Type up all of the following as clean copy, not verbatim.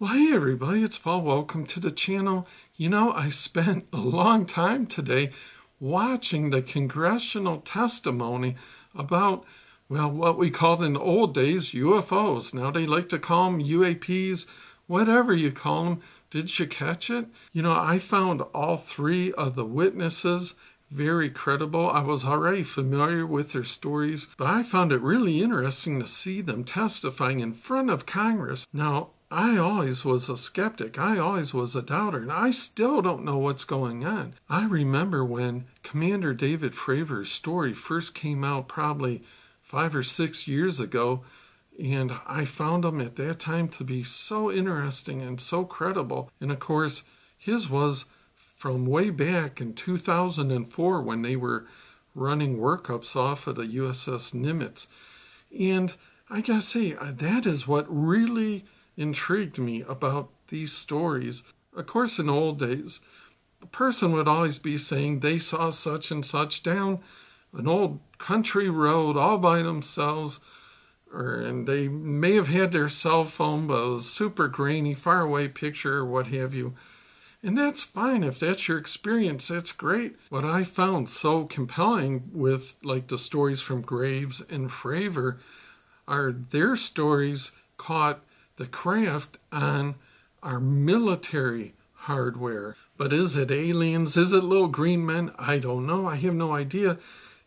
Well, hey everybody, it's Paul. Welcome to the channel. You know, I spent a long time today watching the congressional testimony about, well, what we called in the old days UFOs. Now they like to call them UAPs, whatever you call them. Did you catch it? You know, I found all three of the witnesses very credible. I was already familiar with their stories, but I found it really interesting to see them testifying in front of Congress. Now, I always was a skeptic. I always was a doubter, and I still don't know what's going on. I remember when Commander David Fravor's story first came out probably 5 or 6 years ago, and I found him at that time to be so interesting and so credible. And of course, his was from way back in 2004 when they were running workups off of the USS Nimitz. And I gotta say, that is what really intrigued me about these stories. Of course, in old days, a person would always be saying they saw such and such down an old country road all by themselves, and they may have had their cell phone, but it was super grainy, far away picture or what have you. And that's fine. If that's your experience, that's great. What I found so compelling with like the stories from Graves and Fravor are their stories caught the craft on our military hardware. But is it aliens? Is it little green men? I don't know. I have no idea.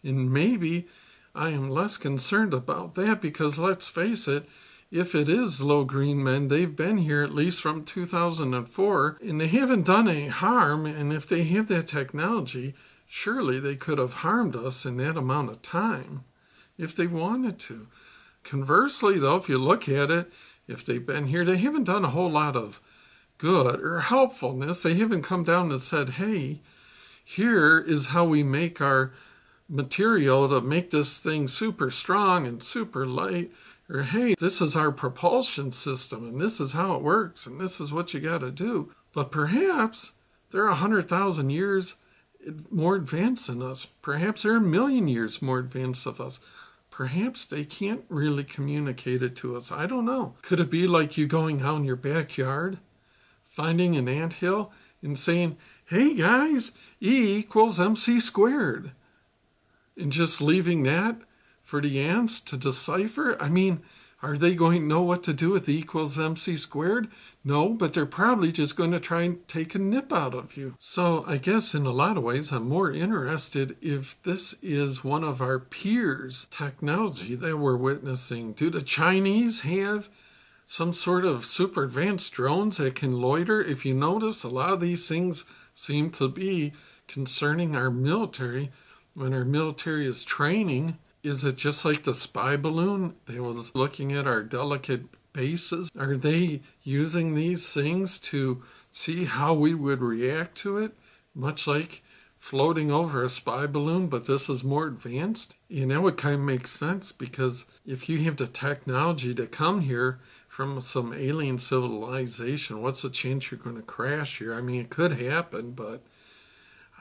And maybe I am less concerned about that because let's face it, if it is little green men, they've been here at least from 2004 and they haven't done any harm. And if they have that technology, surely they could have harmed us in that amount of time if they wanted to. Conversely, though, if you look at it, if they've been here, they haven't done a whole lot of good or helpfulness. They haven't come down and said, hey, here is how we make our material to make this thing super strong and super light. Or, hey, this is our propulsion system, and this is how it works, and this is what you got to do. But perhaps they're 100,000 years more advanced than us. Perhaps they're 1,000,000 years more advanced than us. Perhaps they can't really communicate it to us. I don't know. Could it be like you going out in your backyard, finding an anthill, and saying, hey guys, E equals MC squared, and just leaving that for the ants to decipher? I mean, are they going to know what to do with E equals MC squared? No, but they're probably just going to try and take a nip out of you. So I guess in a lot of ways, I'm more interested if this is one of our peers' technology that we're witnessing. Do the Chinese have some sort of super advanced drones that can loiter? If you notice, a lot of these things seem to be concerning our military when our military is training. Is it just like the spy balloon that was looking at our delicate bases? Are they using these things to see how we would react to it? Much like floating over a spy balloon, but this is more advanced? And that would kind of make sense, because if you have the technology to come here from some alien civilization, what's the chance you're going to crash here? I mean, it could happen, but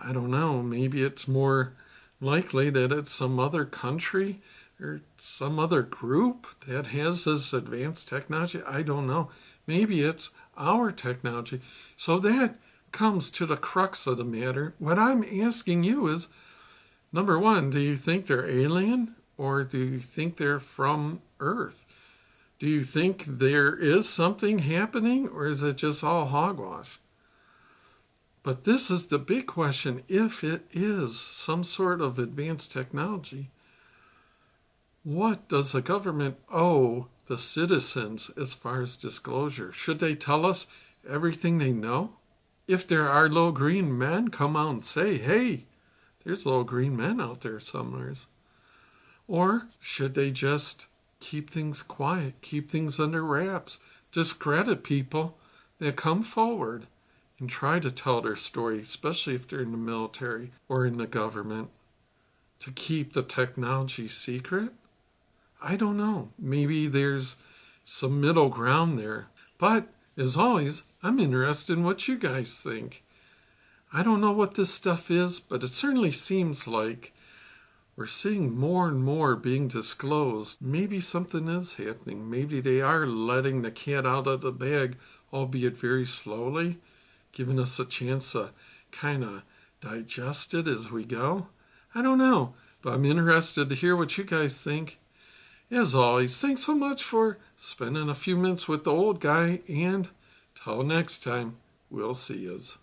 I don't know. Maybe it's more likely that it's some other country or some other group that has this advanced technology. I don't know. Maybe it's our technology. So that comes to the crux of the matter. What I'm asking you is, number one, do you think they're alien, or do you think they're from Earth? Do you think there is something happening, or is it just all hogwash? But this is the big question. If it is some sort of advanced technology, what does the government owe the citizens as far as disclosure? Should they tell us everything they know? If there are little green men, come out and say, hey, there's little green men out there somewhere. Or should they just keep things quiet, keep things under wraps, discredit people that come forward and try to tell their story, especially if they're in the military or in the government, to keep the technology secret? I don't know. Maybe there's some middle ground there. But as always, I'm interested in what you guys think. I don't know what this stuff is, but it certainly seems like we're seeing more and more being disclosed. Maybe something is happening. Maybe they are letting the cat out of the bag albeit very slowly, giving us a chance to kind of digest it as we go. I don't know, but I'm interested to hear what you guys think. As always, thanks so much for spending a few minutes with the old guy, and till next time, we'll see yous.